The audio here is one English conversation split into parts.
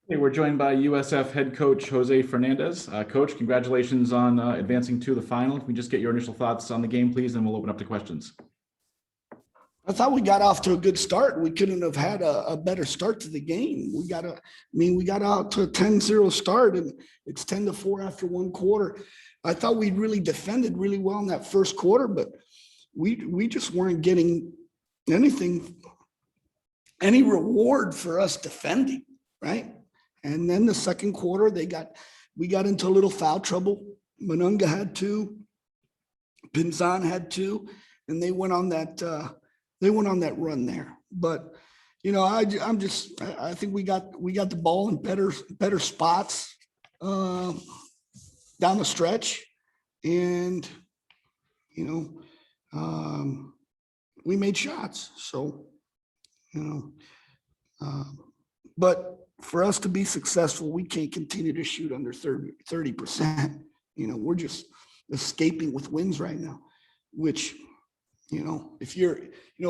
We're joined by USF head coach Jose Fernandez. Coach, congratulations on advancing to the final. Can we just get your initial thoughts on the game, please, and we'll open up to questions. I thought we got off to a good start. We couldn't have had a better start to the game. We got out to a 10-0 start, and it's 10-4 after one quarter. I thought we really defended really well in that first quarter, but we just weren't getting any reward for us defending, right? And then the second quarter, we got into a little foul trouble. Monunga had 2, Pinzan had 2, and they went on that run there. But I think we got the ball in better spots down the stretch, and we made shots. So but for us to be successful, we can't continue to shoot under 30%. We're just escaping with wins right now, which, if you're,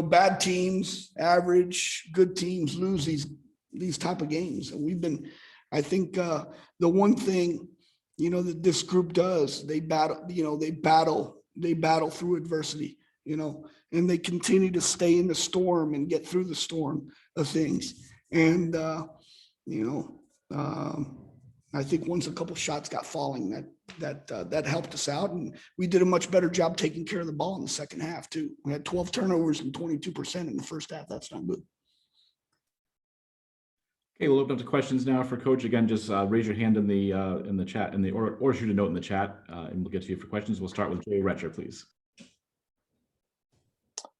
bad teams, average, good teams lose these type of games. And I think the one thing, that this group does, they battle through adversity, and they continue to stay in the storm and get through the storm of things. And, I think once a couple shots got falling, that helped us out, and we did a much better job taking care of the ball in the second half too. We had 12 turnovers and 22% in the first half. That's not good. Okay, we'll open up to questions now for Coach. Again, just raise your hand in the chat, or shoot a note in the chat, and we'll get to you for questions. We'll start with Jay Retcher, please.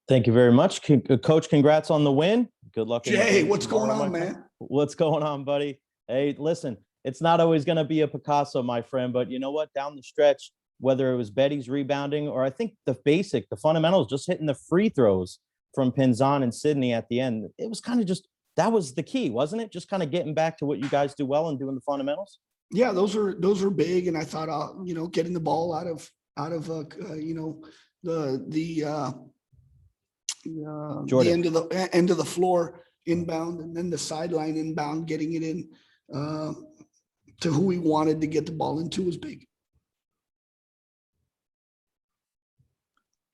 Thank you very much, Coach. Congrats on the win. Good luck. Jay, what's going on, man? What's going on, buddy? Hey, listen, it's not always going to be a Picasso, my friend, but you know what? Down the stretch, whether it was Betty's rebounding or I think the fundamentals, just hitting the free throws from Pinzan and Sydney at the end, it was kind of just, that was the key, wasn't it? Just kind of getting back to what you guys do well and doing the fundamentals. Yeah, those are big, and I thought, getting the ball out of the end of the floor inbound, and then the sideline inbound, getting it in to who we wanted to get the ball into was big.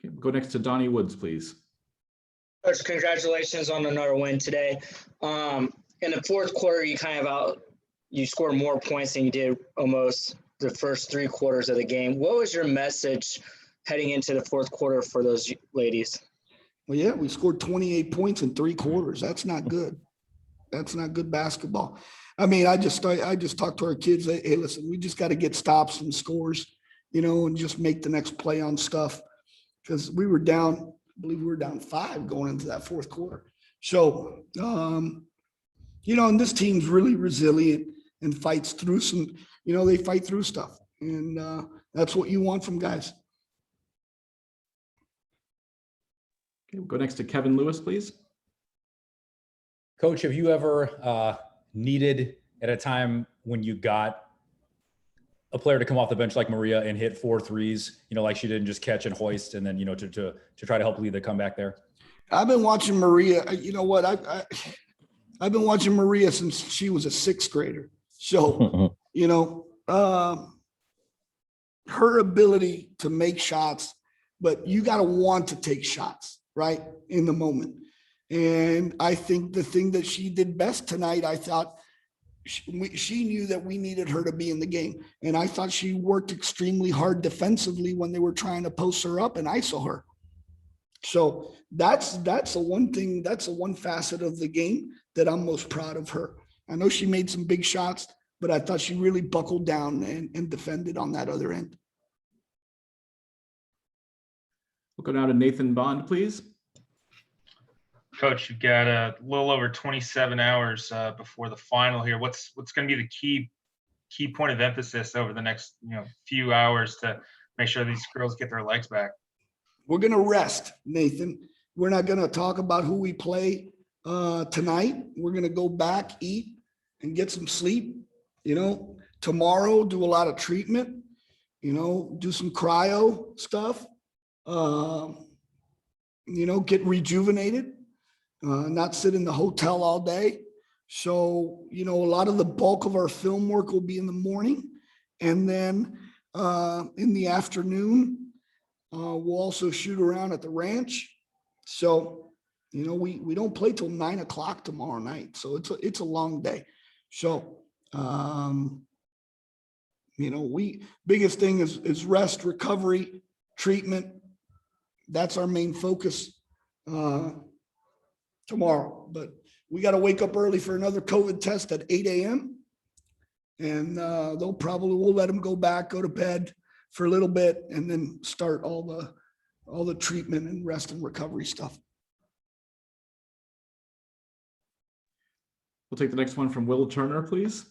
Okay, we'll go next to Donnie Woods, please. Coach, congratulations on another win today. In the fourth quarter, you scored more points than you did almost the first 3 quarters of the game. What was your message heading into the fourth quarter for those ladies? Well, yeah, we scored 28 points in 3 quarters. That's not good. That's not good basketball. I mean, I just talked to our kids. Hey, listen, we just got to get stops and scores, and just make the next play on stuff, because we were down. I believe we were down 5 going into that fourth quarter. So, and this team's really resilient and fights through they fight through stuff, and that's what you want from guys. Okay, we'll go next to Kevin Lewis, please. Coach, have you ever needed at a time when you got a player to come off the bench like Maria and hit 4 threes, like she didn't just catch and hoist, and then, to try to help lead the comeback there? I've been watching Maria. You know what? I've been watching Maria since she was a 6th grader. So, her ability to make shots, but you got to want to take shots, right, in the moment. And I think the thing that she did best tonight, I thought she knew that we needed her to be in the game. And I thought she worked extremely hard defensively when they were trying to post her up and ISO her. So that's the one thing, that's the one facet of the game that I'm most proud of her. I know she made some big shots, but I thought she really buckled down and defended on that other end. We'll go now to Nathan Bond, please. Coach, you've got a little over 27 hours before the final here. What's going to be the key point of emphasis over the next few hours to make sure these girls get their legs back? We're going to rest, Nathan. We're not going to talk about who we play tonight. We're going to go back, eat, and get some sleep. Tomorrow, do a lot of treatment. Do some cryo stuff. Get rejuvenated. not sit in the hotel all day. So, a lot of the bulk of our film work will be in the morning. And then in the afternoon, we'll also shoot around at the ranch. So, we don't play till 9 o'clock tomorrow night. So it's a long day. So, biggest thing is rest, recovery, treatment. That's our main focus tomorrow. But we got to wake up early for another COVID test at 8 a.m. And we'll let them go to bed for a little bit and then start all the treatment and rest and recovery stuff. We'll take the next one from Will Turner, please.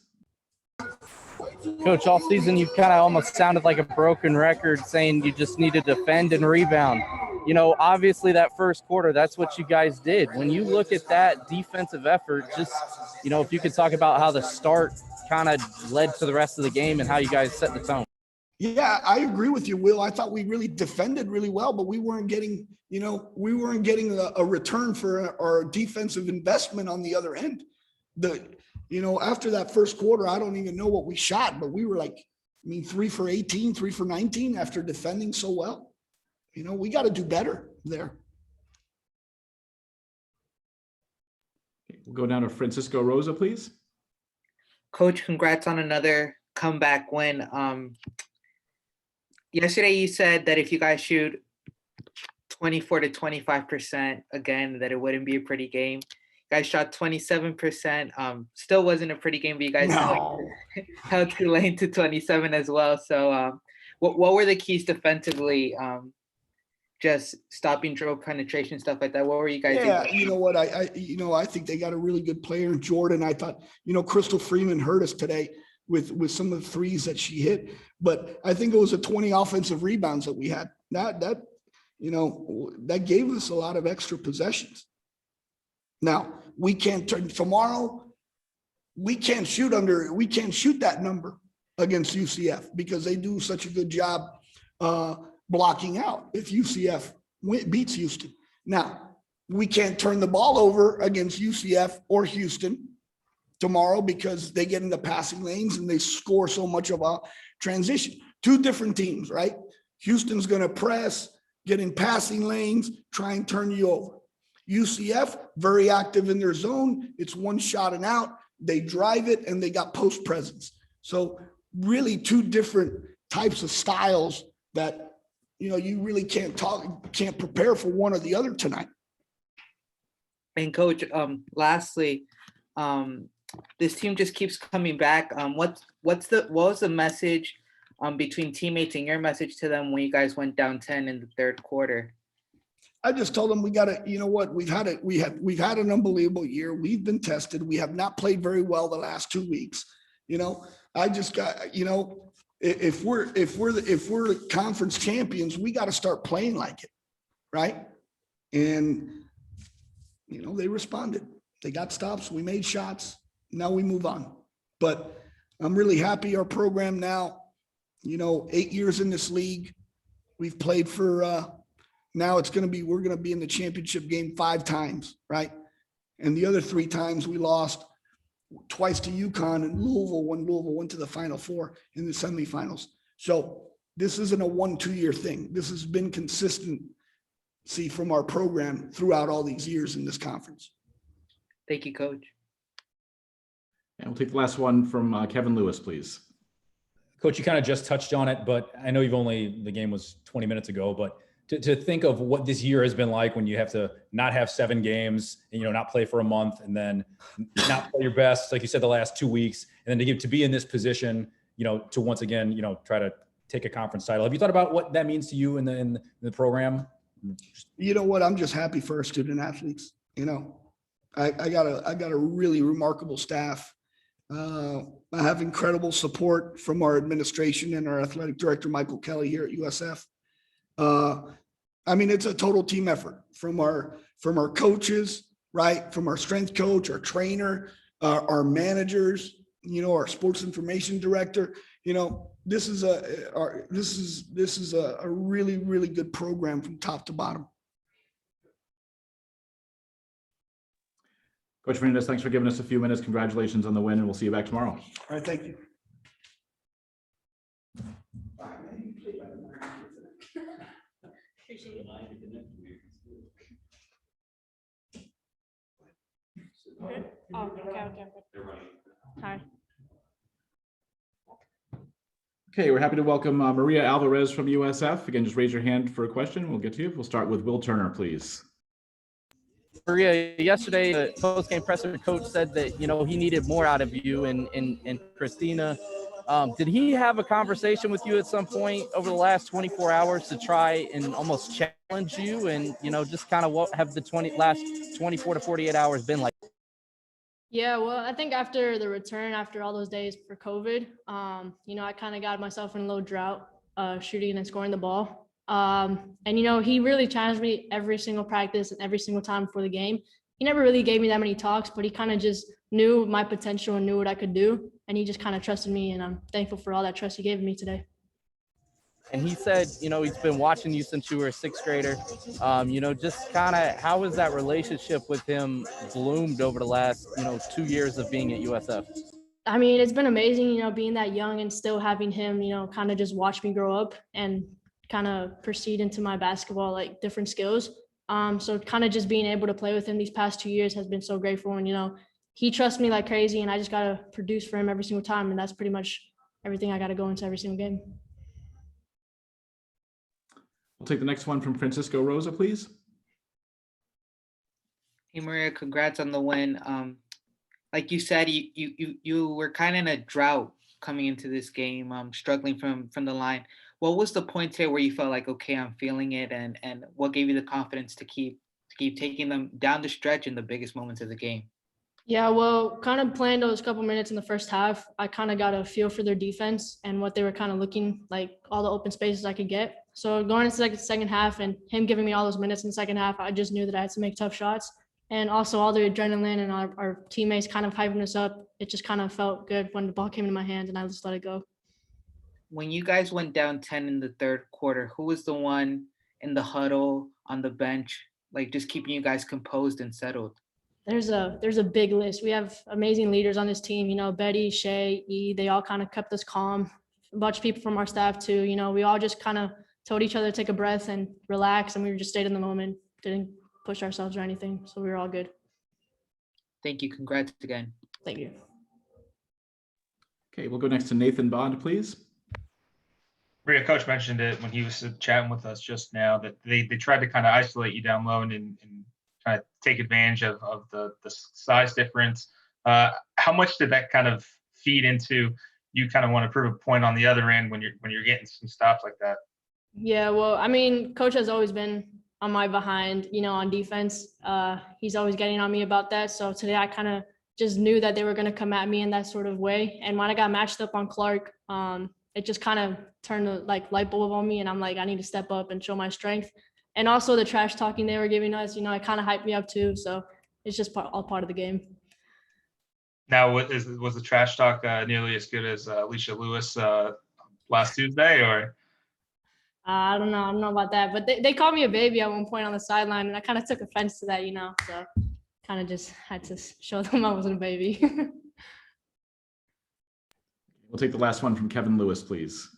Coach, all season you've kind of almost sounded like a broken record saying you just need to defend and rebound. Obviously that first quarter, that's what you guys did. When you look at that defensive effort, just, if you could talk about how the start kind of led to the rest of the game and how you guys set the tone. Yeah, I agree with you, Will. I thought we really defended really well, but we weren't getting a return for our defensive investment on the other end. After that first quarter, I don't even know what we shot, but we were 3 for 18, 3 for 19 after defending so well. We got to do better there. We'll go down to Francisco Rosa, please. Coach, congrats on another comeback win. Yesterday you said that if you guys shoot 24 to 25% again, that it wouldn't be a pretty game. You guys shot 27%. Still wasn't a pretty game, but you guys held Tulane to 27 as well. So what were the keys defensively? Just stopping dribble penetration, stuff like that. What were you guys doing? You know what? I think they got a really good player in Jordan. I thought, Crystal Freeman hurt us today with some of the threes that she hit, but I think it was 20 offensive rebounds that we had. That gave us a lot of extra possessions. Now we can't turn tomorrow. We can't shoot that number against UCF because they do such a good job blocking out if UCF beats Houston. Now, we can't turn the ball over against UCF or Houston tomorrow because they get in the passing lanes and they score so much of a transition. Two different teams, right? Houston's going to press, get in passing lanes, try and turn you over. UCF, very active in their zone. It's one shot and out. They drive it and they got post presence. So really two different types of styles that you really can't prepare for one or the other tonight. And Coach, lastly, this team just keeps coming back. What was the message between teammates and your message to them when you guys went down 10 in the third quarter? I just told them we got to, we've had an unbelievable year. We've been tested. We have not played very well the last 2 weeks. I just got, if we're the conference champions, we got to start playing like it, right? And they responded. They got stops. We made shots. Now we move on. But I'm really happy our program now. 8 years in this league. We've played for. Now we're going to be in the championship game 5 times, right? And the other 3 times we lost. Twice to UConn and Louisville when Louisville went to the Final Four in the semifinals. So this isn't a 1-2 year thing. This has been consistency from our program throughout all these years in this conference. Thank you, Coach. And we'll take the last one from Kevin Lewis, please. Coach, you kind of just touched on it, but I know the game was 20 minutes ago, but to think of what this year has been like when you have to not have 7 games and, not play for a month and then not play your best, like you said, the last 2 weeks, and then to be in this position, to once again, try to take a conference title. Have you thought about what that means to you in the program? You know what? I'm just happy for our student athletes. I got a really remarkable staff. I have incredible support from our administration and our athletic director, Michael Kelly, here at USF. It's a total team effort from our coaches, right? From our strength coach, our trainer, our managers, our sports information director. This is a really, really good program from top to bottom. Coach Fernandez, thanks for giving us a few minutes. Congratulations on the win, and we'll see you back tomorrow. All right, thank you. Oh, okay. Hi. Okay, we're happy to welcome Maria Alvarez from USF. Again, just raise your hand for a question. We'll get to you. We'll start with Will Turner, please. Maria, yesterday the post-game presser coach said that, you know, he needed more out of you and Christina. Did he have a conversation with you at some point over the last 24 hours to try and almost challenge you? And, you know, just kind of what have the last 24 to 48 hours been like? Yeah, well, I think after the return, after all those days for COVID, you know, I kind of got myself in a little drought, shooting and scoring the ball. And, you know, he really challenged me every single practice and every single time before the game. He never really gave me that many talks, but he kind of just knew my potential and knew what I could do. And he just kind of trusted me, and I'm thankful for all that trust he gave me today. And he said, you know, he's been watching you since you were a sixth grader. You know, just kind of how has that relationship with him bloomed over the last, you know, 2 years of being at USF? I mean, it's been amazing, you know, being that young and still having him, you know, kind of just watch me grow up and kind of proceed into my basketball, like different skills. So kind of just being able to play with him these past 2 years has been so grateful. And, you know, he trusts me like crazy, and I just got to produce for him every single time. And that's pretty much everything I got to go into every single game. We'll take the next one from Francisco Rosa, please. Hey Maria, congrats on the win. Like you said, you were kind of in a drought coming into this game, struggling from the line. What was the point today where you felt like, okay, I'm feeling it, and what gave you the confidence to keep taking them down the stretch in the biggest moments of the game? Yeah, well, kind of playing those couple minutes in the first half, I kind of got a feel for their defense and what they were kind of looking like, all the open spaces I could get. So going into the second half and him giving me all those minutes in the second half, I just knew that I had to make tough shots. And also all the adrenaline and our teammates kind of hyping us up. It just kind of felt good when the ball came into my hands and I just let it go. When you guys went down 10 in the third quarter, who was the one in the huddle on the bench, like just keeping you guys composed and settled? There's a big list. We have amazing leaders on this team. You know, Betty, Shay, E, they all kind of kept us calm. A bunch of people from our staff too. You know, we all just kind of told each other to take a breath and relax, and we just stayed in the moment. Didn't push ourselves or anything, so we were all good. Thank you. Congrats again. Thank you. Okay, we'll go next to Nathan Bond, please. Maria, Coach mentioned it when he was chatting with us just now, that they tried to kind of isolate you down low and kind of take advantage of the size difference. How much did that kind of feed into you kind of want to prove a point on the other end when you're getting some stops like that? Yeah, well, I mean, Coach has always been on my behind, you know, on defense. He's always getting on me about that. So today I kind of just knew that they were going to come at me in that sort of way. And when I got matched up on Clark, it just kind of turned the like light bulb on me. And I'm like, I need to step up and show my strength. And also the trash talking they were giving us, you know, it kind of hyped me up too. So it's just all part of the game. Now, was the trash talk nearly as good as Alicia Lewis last Tuesday, or? I don't know about that, but they called me a baby at one point on the sideline, and I kind of took offense to that, you know, so kind of just had to show them I wasn't a baby. We'll take the last one from Kevin Lewis, please.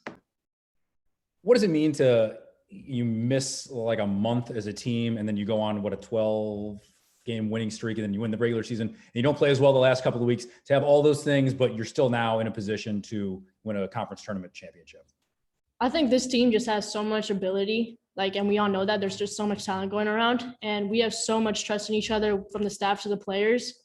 What does it mean to you miss like a month as a team, and then you go on, what, a 12-game winning streak, and then you win the regular season, and you don't play as well the last couple of weeks, to have all those things, but you're still now in a position to win a conference tournament championship? I think this team just has so much ability, like, and we all know that there's just so much talent going around, and we have so much trust in each other from the staff to the players.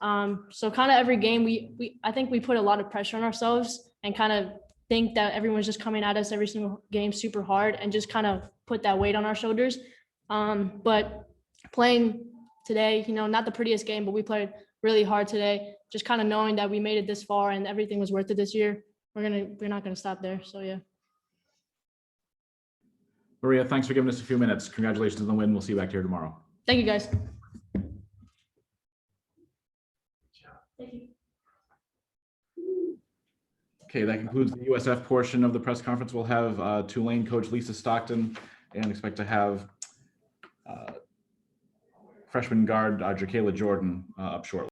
So kind of every game, I think we put a lot of pressure on ourselves and kind of think that everyone's just coming at us every single game super hard and just kind of put that weight on our shoulders. But playing today, you know, not the prettiest game, but we played really hard today. Just kind of knowing that we made it this far and everything was worth it this year. We're not gonna stop there. So yeah. Maria, thanks for giving us a few minutes. Congratulations on the win. We'll see you back here tomorrow. Thank you, guys. Thank you. Okay, that concludes the USF portion of the press conference. We'll have Tulane coach Lisa Stockton and expect to have freshman guard Jakayla Jordan up shortly.